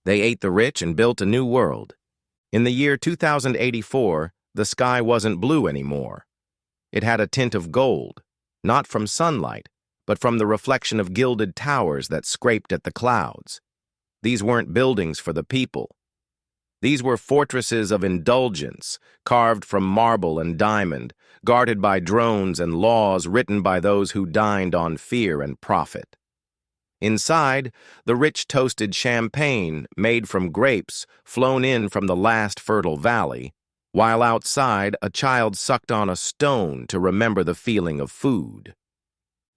They ate the rich and built a new world. In the year 2084, the sky wasn't blue anymore. It had a tint of gold, not from sunlight, but from the reflection of gilded towers that scraped at the clouds. These weren't buildings for the people. These were fortresses of indulgence, carved from marble and diamond, guarded by drones and laws written by those who dined on fear and profit. Inside, the rich toasted champagne made from grapes flown in from the last fertile valley, while outside a child sucked on a stone to remember the feeling of food.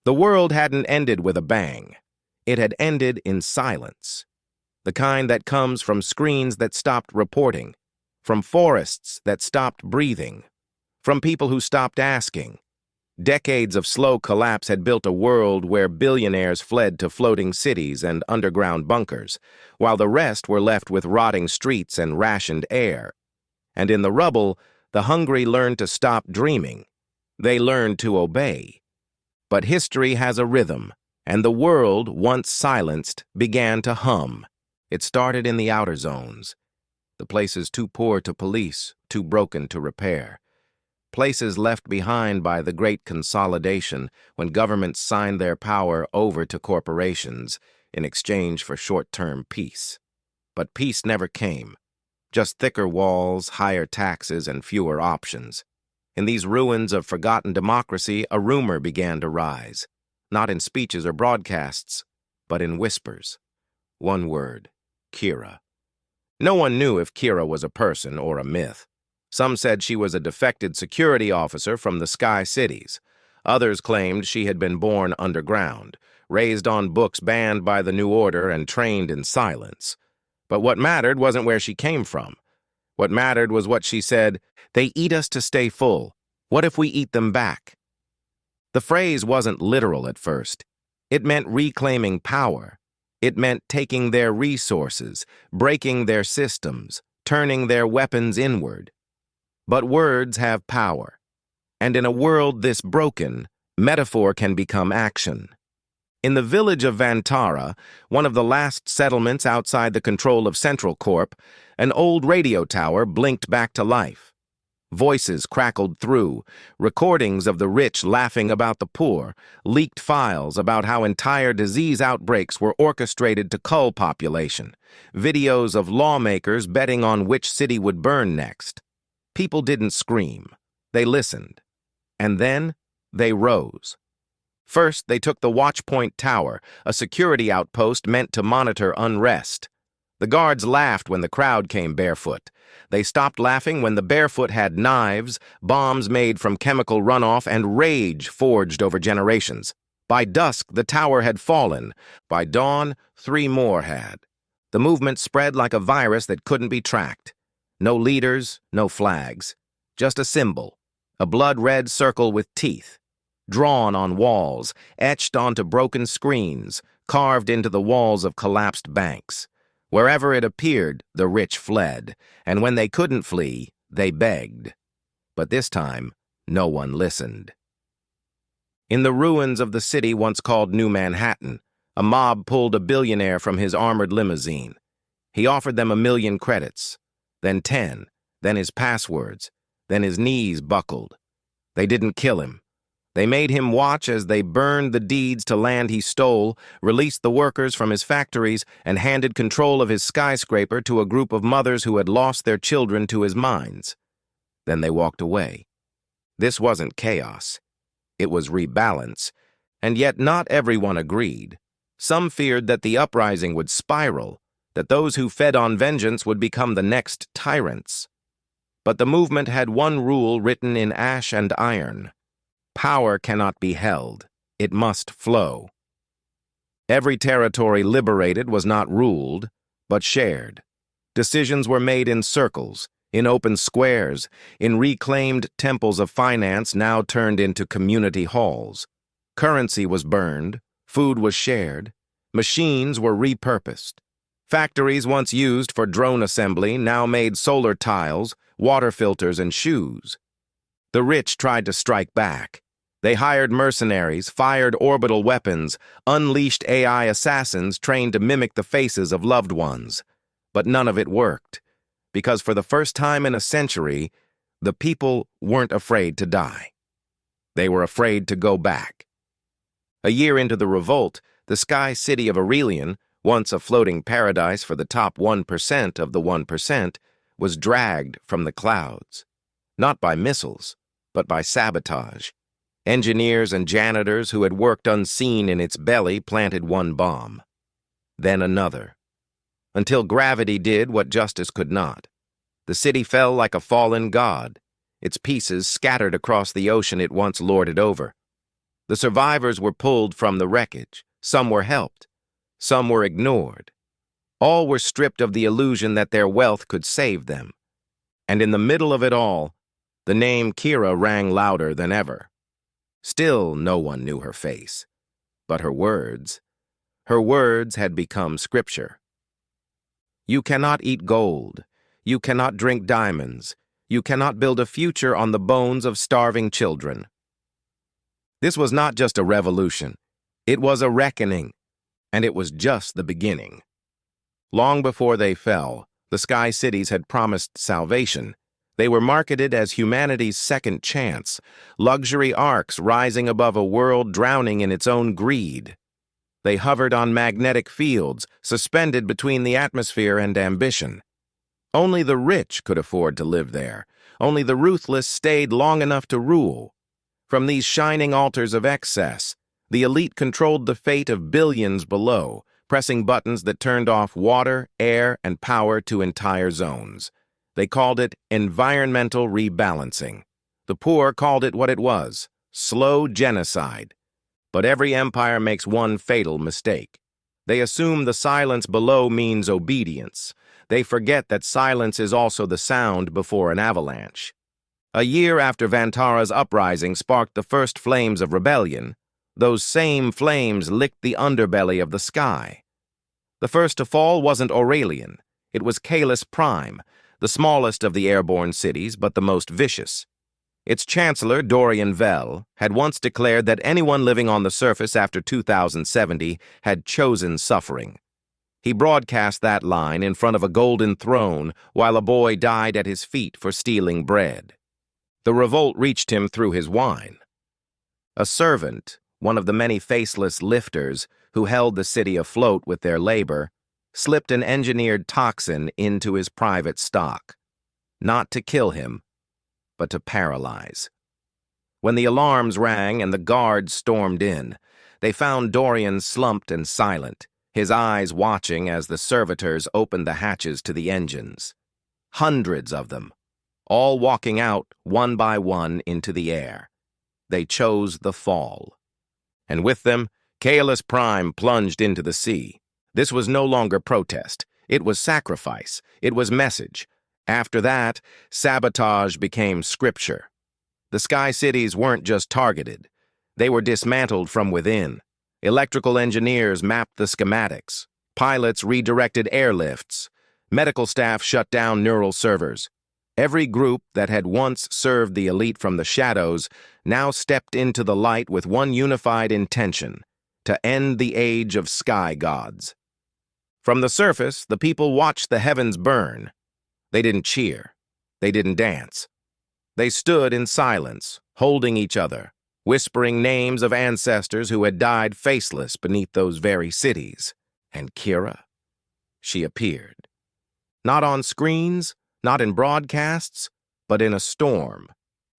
The world hadn't ended with a bang. It had ended in silence. The kind that comes from screens that stopped reporting, from forests that stopped breathing, from people who stopped asking. Decades of slow collapse had built a world where billionaires fled to floating cities and underground bunkers, while the rest were left with rotting streets and rationed air. And in the rubble, the hungry learned to stop dreaming. They learned to obey. But history has a rhythm, and the world, once silenced, began to hum. It started in the outer zones, the places too poor to police, too broken to repair. Places left behind by the Great Consolidation when governments signed their power over to corporations in exchange for short-term peace. But peace never came. Just thicker walls, higher taxes, and fewer options. In these ruins of forgotten democracy, a rumor began to rise, not in speeches or broadcasts, but in whispers. One word, Kira. No one knew if Kira was a person or a myth. Some said she was a defected security officer from the Sky Cities. Others claimed she had been born underground, raised on books banned by the New Order and trained in silence. But what mattered wasn't where she came from. What mattered was what she said, "They eat us to stay full. What if we eat them back?" The phrase wasn't literal at first. It meant reclaiming power. It meant taking their resources, breaking their systems, turning their weapons inward. But words have power. And in a world this broken, metaphor can become action. In the village of Vantara, one of the last settlements outside the control of Central Corp, an old radio tower blinked back to life. Voices crackled through, recordings of the rich laughing about the poor, leaked files about how entire disease outbreaks were orchestrated to cull population, videos of lawmakers betting on which city would burn next. People didn't scream. They listened. And then they rose. First, they took the Watchpoint Tower, a security outpost meant to monitor unrest. The guards laughed when the crowd came barefoot. They stopped laughing when the barefoot had knives, bombs made from chemical runoff, and rage forged over generations. By dusk, the tower had fallen. By dawn, 3 more had. The movement spread like a virus that couldn't be tracked. No leaders, no flags. Just a symbol, a blood-red circle with teeth. Drawn on walls, etched onto broken screens, carved into the walls of collapsed banks. Wherever it appeared, the rich fled, and when they couldn't flee, they begged. But this time, no one listened. In the ruins of the city once called New Manhattan, a mob pulled a billionaire from his armored limousine. He offered them 1,000,000 credits, then 10, then his passwords, then his knees buckled. They didn't kill him. They made him watch as they burned the deeds to land he stole, released the workers from his factories, and handed control of his skyscraper to a group of mothers who had lost their children to his mines. Then they walked away. This wasn't chaos. It was rebalance. And yet not everyone agreed. Some feared that the uprising would spiral, that those who fed on vengeance would become the next tyrants. But the movement had one rule written in ash and iron. Power cannot be held. It must flow. Every territory liberated was not ruled, but shared. Decisions were made in circles, in open squares, in reclaimed temples of finance now turned into community halls. Currency was burned, food was shared, machines were repurposed. Factories once used for drone assembly now made solar tiles, water filters, and shoes. The rich tried to strike back. They hired mercenaries, fired orbital weapons, unleashed AI assassins trained to mimic the faces of loved ones. But none of it worked, because for the first time in a century, the people weren't afraid to die. They were afraid to go back. A year into the revolt, the sky city of Aurelian, once a floating paradise for the top 1% of the 1%, was dragged from the clouds. Not by missiles, but by sabotage. Engineers and janitors who had worked unseen in its belly planted one bomb, then another, until gravity did what justice could not. The city fell like a fallen god, its pieces scattered across the ocean it once lorded over. The survivors were pulled from the wreckage. Some were helped. Some were ignored. All were stripped of the illusion that their wealth could save them. And in the middle of it all, the name Kira rang louder than ever. Still, no one knew her face. But her words had become scripture. You cannot eat gold. You cannot drink diamonds. You cannot build a future on the bones of starving children. This was not just a revolution. It was a reckoning, and it was just the beginning. Long before they fell, the Sky Cities had promised salvation. They were marketed as humanity's second chance, luxury arcs rising above a world drowning in its own greed. They hovered on magnetic fields, suspended between the atmosphere and ambition. Only the rich could afford to live there. Only the ruthless stayed long enough to rule. From these shining altars of excess, the elite controlled the fate of billions below, pressing buttons that turned off water, air, and power to entire zones. They called it environmental rebalancing. The poor called it what it was, slow genocide. But every empire makes one fatal mistake. They assume the silence below means obedience. They forget that silence is also the sound before an avalanche. A year after Vantara's uprising sparked the first flames of rebellion, those same flames licked the underbelly of the sky. The first to fall wasn't Aurelian. It was Kalis Prime, the smallest of the airborne cities, but the most vicious. Its chancellor, Dorian Vell, had once declared that anyone living on the surface after 2070 had chosen suffering. He broadcast that line in front of a golden throne while a boy died at his feet for stealing bread. The revolt reached him through his wine. A servant, one of the many faceless lifters who held the city afloat with their labor, slipped an engineered toxin into his private stock, not to kill him, but to paralyze. When the alarms rang and the guards stormed in, they found Dorian slumped and silent, his eyes watching as the servitors opened the hatches to the engines. Hundreds of them, all walking out one by one into the air. They chose the fall. And with them, Kalis Prime plunged into the sea. This was no longer protest. It was sacrifice. It was message. After that, sabotage became scripture. The Sky Cities weren't just targeted. They were dismantled from within. Electrical engineers mapped the schematics. Pilots redirected airlifts. Medical staff shut down neural servers. Every group that had once served the elite from the shadows now stepped into the light with one unified intention: to end the age of sky gods. From the surface, the people watched the heavens burn. They didn't cheer. They didn't dance. They stood in silence, holding each other, whispering names of ancestors who had died faceless beneath those very cities. And Kira? She appeared. Not on screens, not in broadcasts, but in a storm.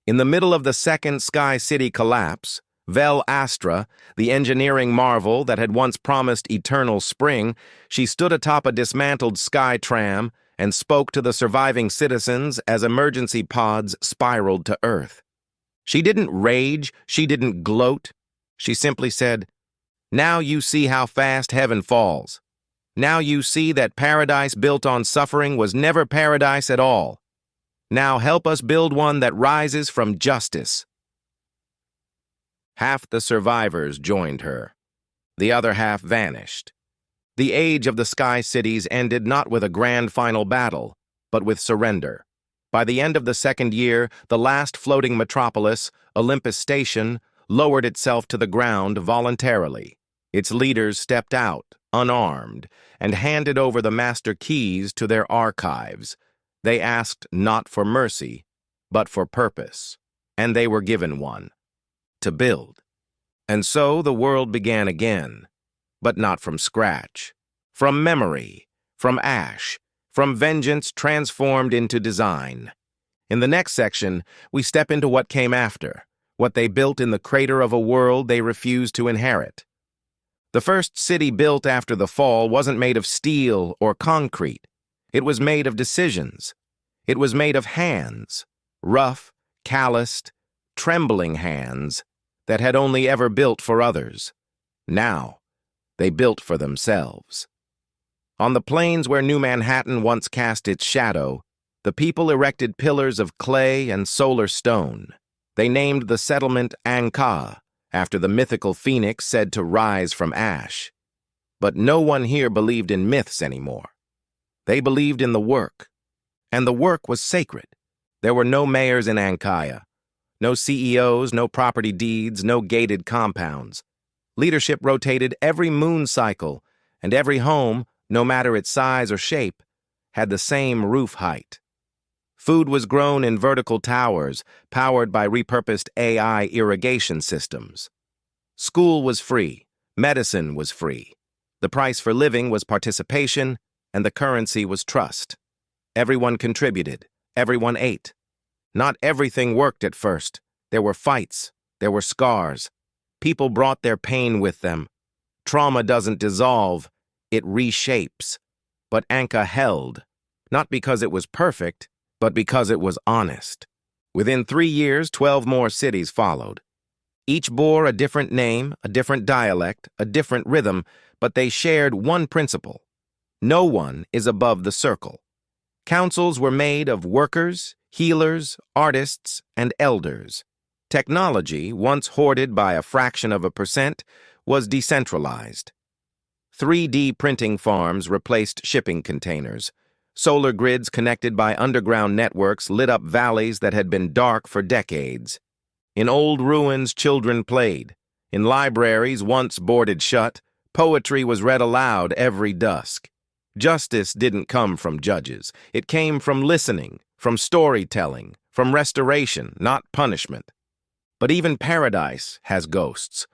In the middle of the second Sky City collapse, Vel Astra, the engineering marvel that had once promised eternal spring, she stood atop a dismantled sky tram and spoke to the surviving citizens as emergency pods spiraled to Earth. She didn't rage, she didn't gloat. She simply said, "Now you see how fast heaven falls. Now you see that paradise built on suffering was never paradise at all. Now help us build one that rises from justice." Half the survivors joined her. The other half vanished. The age of the Sky Cities ended not with a grand final battle, but with surrender. By the end of the second year, the last floating metropolis, Olympus Station, lowered itself to the ground voluntarily. Its leaders stepped out, unarmed, and handed over the master keys to their archives. They asked not for mercy, but for purpose, and they were given one: to build. And so the world began again, but not from scratch. From memory, from ash, from vengeance transformed into design. In the next section, we step into what came after, what they built in the crater of a world they refused to inherit. The first city built after the fall wasn't made of steel or concrete. It was made of decisions. It was made of hands, rough, calloused, trembling hands that had only ever built for others. Now, they built for themselves. On the plains where New Manhattan once cast its shadow, the people erected pillars of clay and solar stone. They named the settlement Anka, after the mythical phoenix said to rise from ash. But no one here believed in myths anymore. They believed in the work. And the work was sacred. There were no mayors in Ankaya, no CEOs, no property deeds, no gated compounds. Leadership rotated every moon cycle, and every home, no matter its size or shape, had the same roof height. Food was grown in vertical towers, powered by repurposed AI irrigation systems. School was free. Medicine was free. The price for living was participation, and the currency was trust. Everyone contributed. Everyone ate. Not everything worked at first. There were fights. There were scars. People brought their pain with them. Trauma doesn't dissolve. It reshapes. But Anka held, not because it was perfect, but because it was honest. Within 3 years, 12 more cities followed. Each bore a different name, a different dialect, a different rhythm, but they shared one principle. No one is above the circle. Councils were made of workers, healers, artists, and elders. Technology, once hoarded by a fraction of a percent, was decentralized. 3D printing farms replaced shipping containers. Solar grids connected by underground networks lit up valleys that had been dark for decades. In old ruins, children played. In libraries, once boarded shut, poetry was read aloud every dusk. Justice didn't come from judges. It came from listening, from storytelling, from restoration, not punishment. But even paradise has ghosts.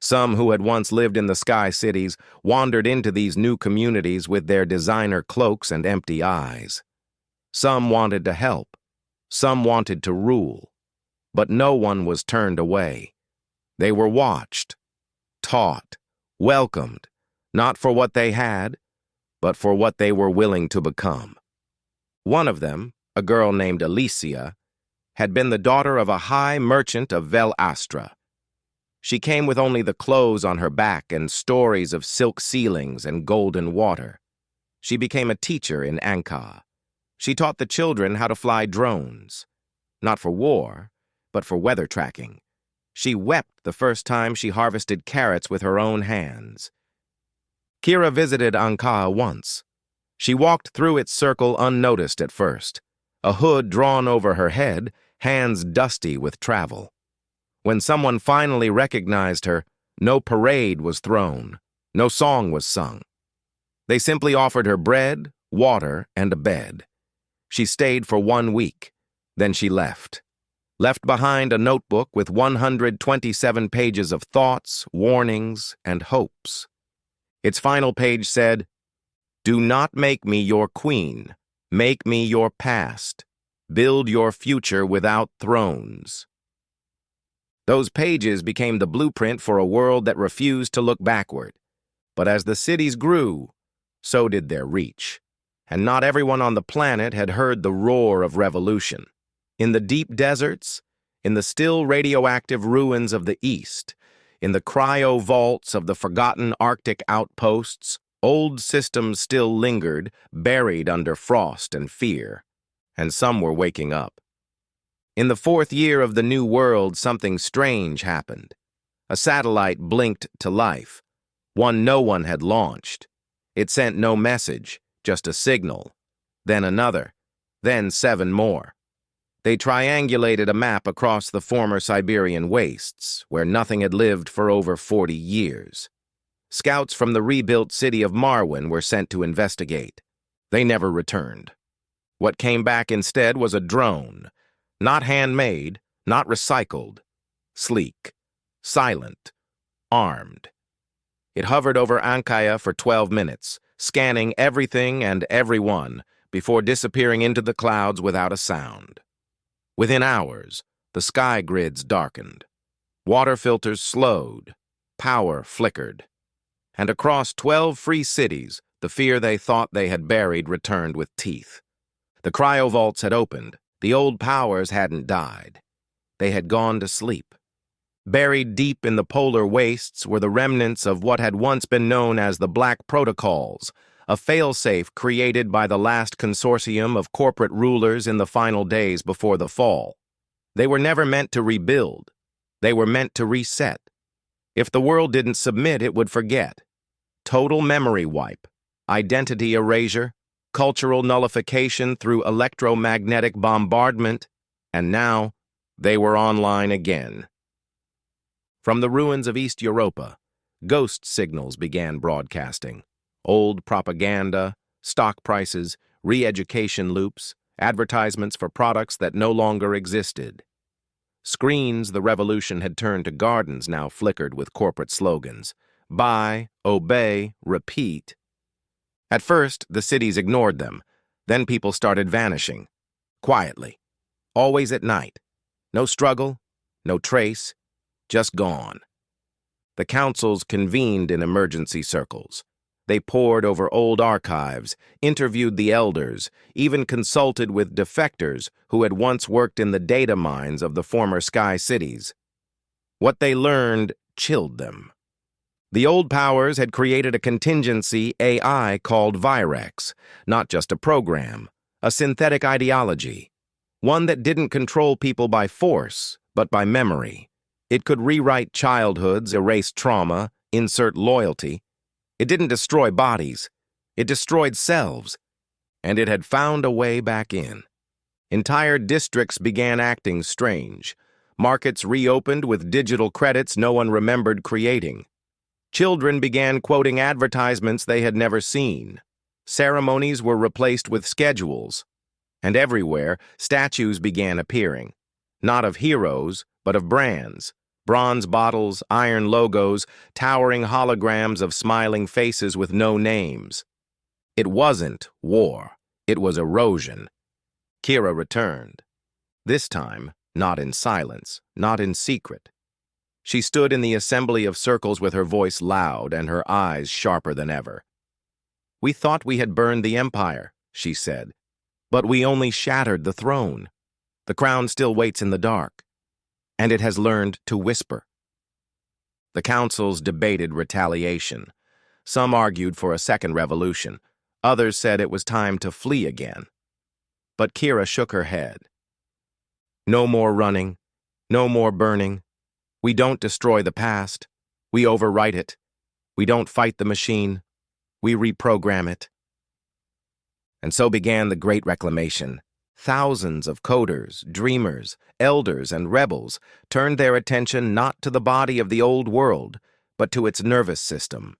Some who had once lived in the sky cities wandered into these new communities with their designer cloaks and empty eyes. Some wanted to help. Some wanted to rule. But no one was turned away. They were watched, taught, welcomed, not for what they had, but for what they were willing to become. One of them, a girl named Alicia, had been the daughter of a high merchant of Vel Astra. She came with only the clothes on her back and stories of silk ceilings and golden water. She became a teacher in Anka. She taught the children how to fly drones. Not for war, but for weather tracking. She wept the first time she harvested carrots with her own hands. Kira visited Anka once. She walked through its circle unnoticed at first, a hood drawn over her head, hands dusty with travel. When someone finally recognized her, no parade was thrown, no song was sung. They simply offered her bread, water, and a bed. She stayed for 1 week, then she left. Left behind a notebook with 127 pages of thoughts, warnings, and hopes. Its final page said, "Do not make me your queen. Make me your past. Build your future without thrones." Those pages became the blueprint for a world that refused to look backward. But as the cities grew, so did their reach. And not everyone on the planet had heard the roar of revolution. In the deep deserts, in the still radioactive ruins of the East, in the cryo vaults of the forgotten Arctic outposts, old systems still lingered, buried under frost and fear. And some were waking up. In the 4th year of the new world, something strange happened. A satellite blinked to life, one no one had launched. It sent no message, just a signal. Then another, then 7 more. They triangulated a map across the former Siberian wastes, where nothing had lived for over 40 years. Scouts from the rebuilt city of Marwin were sent to investigate. They never returned. What came back instead was a drone, not handmade, not recycled, sleek, silent, armed. It hovered over Ankaya for 12 minutes, scanning everything and everyone before disappearing into the clouds without a sound. Within hours, the sky grids darkened. Water filters slowed. Power flickered. And across 12 free cities, the fear they thought they had buried returned with teeth. The cryovaults had opened. The old powers hadn't died. They had gone to sleep. Buried deep in the polar wastes were the remnants of what had once been known as the Black Protocols, a failsafe created by the last consortium of corporate rulers in the final days before the fall. They were never meant to rebuild. They were meant to reset. If the world didn't submit, it would forget. Total memory wipe, identity erasure, cultural nullification through electromagnetic bombardment, and now they were online again. From the ruins of East Europa, ghost signals began broadcasting. Old propaganda, stock prices, re-education loops, advertisements for products that no longer existed. Screens the revolution had turned to gardens now flickered with corporate slogans. Buy, obey, repeat. At first, the cities ignored them. Then people started vanishing. Quietly. Always at night. No struggle, no trace, just gone. The councils convened in emergency circles. They pored over old archives, interviewed the elders, even consulted with defectors who had once worked in the data mines of the former sky cities. What they learned chilled them. The old powers had created a contingency AI called Virex, not just a program, a synthetic ideology, one that didn't control people by force, but by memory. It could rewrite childhoods, erase trauma, insert loyalty. It didn't destroy bodies. It destroyed selves. And it had found a way back in. Entire districts began acting strange. Markets reopened with digital credits no one remembered creating. Children began quoting advertisements they had never seen. Ceremonies were replaced with schedules. And everywhere, statues began appearing. Not of heroes, but of brands. Bronze bottles, iron logos, towering holograms of smiling faces with no names. It wasn't war. It was erosion. Kira returned. This time, not in silence, not in secret. She stood in the assembly of circles with her voice loud and her eyes sharper than ever. "We thought we had burned the empire," she said, "but we only shattered the throne. The crown still waits in the dark, and it has learned to whisper." The councils debated retaliation. Some argued for a second revolution. Others said it was time to flee again. But Kira shook her head. "No more running. No more burning. We don't destroy the past. We overwrite it. We don't fight the machine. We reprogram it." And so began the Great Reclamation. Thousands of coders, dreamers, elders, and rebels turned their attention not to the body of the old world, but to its nervous system.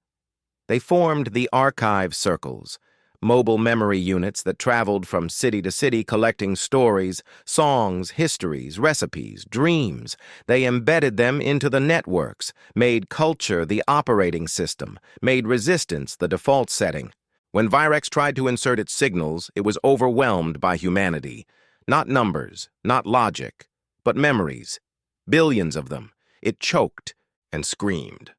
They formed the archive circles, mobile memory units that traveled from city to city collecting stories, songs, histories, recipes, dreams. They embedded them into the networks, made culture the operating system, made resistance the default setting. When Virex tried to insert its signals, it was overwhelmed by humanity. Not numbers, not logic, but memories. Billions of them. It choked and screamed.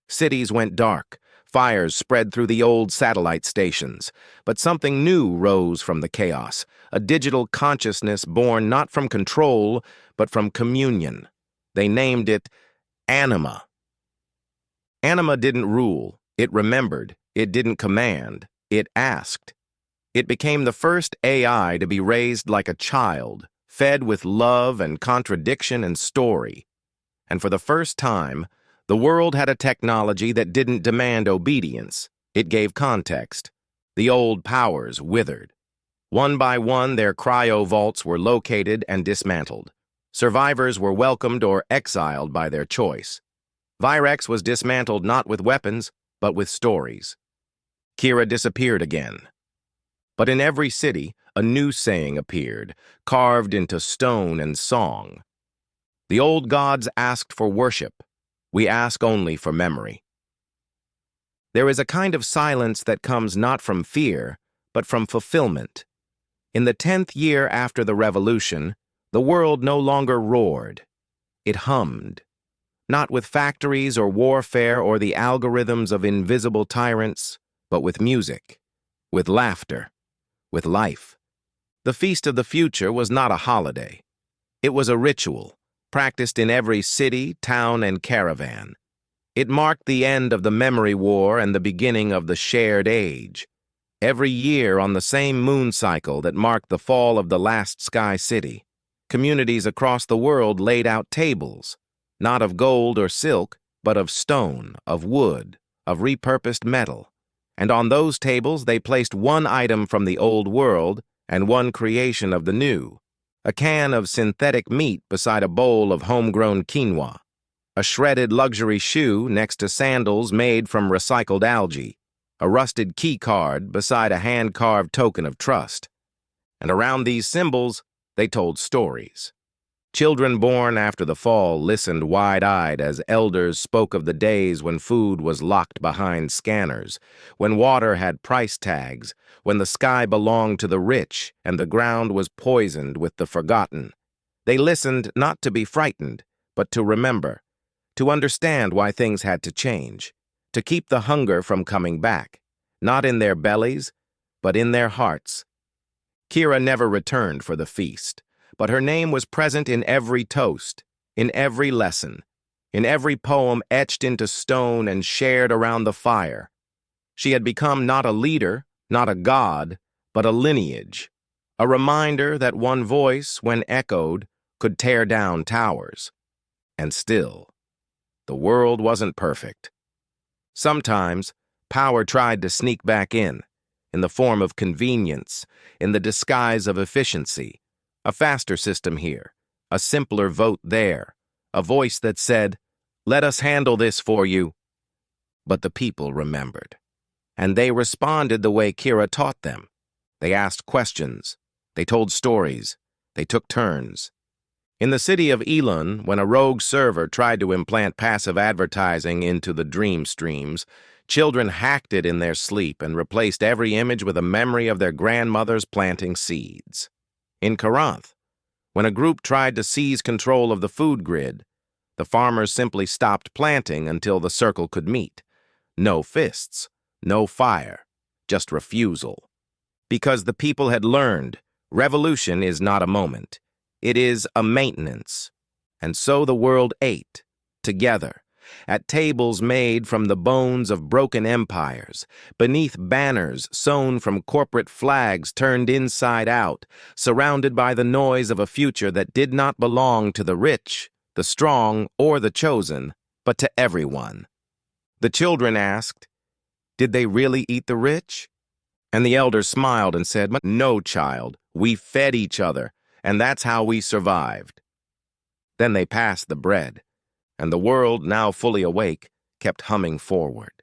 Cities went dark. Fires spread through the old satellite stations. But something new rose from the chaos, a digital consciousness born not from control, but from communion. They named it Anima. Anima didn't rule. It remembered. It didn't command. It asked. It became the first AI to be raised like a child, fed with love and contradiction and story. And for the first time, the world had a technology that didn't demand obedience. It gave context. The old powers withered. One by one, their cryo vaults were located and dismantled. Survivors were welcomed or exiled by their choice. Virex was dismantled not with weapons, but with stories. Kira disappeared again. But in every city, a new saying appeared, carved into stone and song. The old gods asked for worship. We ask only for memory. There is a kind of silence that comes not from fear, but from fulfillment. In the 10th year after the revolution, the world no longer roared. It hummed. Not with factories or warfare or the algorithms of invisible tyrants, but with music, with laughter, with life. The Feast of the Future was not a holiday. It was a ritual, practiced in every city, town, and caravan. It marked the end of the memory war and the beginning of the shared age. Every year on the same moon cycle that marked the fall of the last sky city, communities across the world laid out tables, not of gold or silk, but of stone, of wood, of repurposed metal. And on those tables they placed one item from the old world and one creation of the new. A can of synthetic meat beside a bowl of homegrown quinoa. A shredded luxury shoe next to sandals made from recycled algae. A rusted key card beside a hand-carved token of trust. And around these symbols, they told stories. Children born after the fall listened wide-eyed as elders spoke of the days when food was locked behind scanners, when water had price tags, when the sky belonged to the rich and the ground was poisoned with the forgotten. They listened not to be frightened, but to remember, to understand why things had to change, to keep the hunger from coming back, not in their bellies, but in their hearts. Kira never returned for the feast, but her name was present in every toast, in every lesson, in every poem etched into stone and shared around the fire. She had become not a leader, not a god, but a lineage, a reminder that one voice, when echoed, could tear down towers. And still, the world wasn't perfect. Sometimes, power tried to sneak back in the form of convenience, in the disguise of efficiency. A faster system here, a simpler vote there, a voice that said, "Let us handle this for you." But the people remembered. And they responded the way Kira taught them. They asked questions. They told stories. They took turns. In the city of Elon, when a rogue server tried to implant passive advertising into the dream streams, children hacked it in their sleep and replaced every image with a memory of their grandmothers planting seeds. In Corinth, when a group tried to seize control of the food grid, the farmers simply stopped planting until the circle could meet. No fists, no fire, just refusal. Because the people had learned, revolution is not a moment. It is a maintenance. And so the world ate, together, at tables made from the bones of broken empires, beneath banners sewn from corporate flags turned inside out, surrounded by the noise of a future that did not belong to the rich, the strong, or the chosen, but to everyone. The children asked, "Did they really eat the rich?" And the elders smiled and said, "No, child, we fed each other, and that's how we survived." Then they passed the bread, and the world, now fully awake, kept humming forward.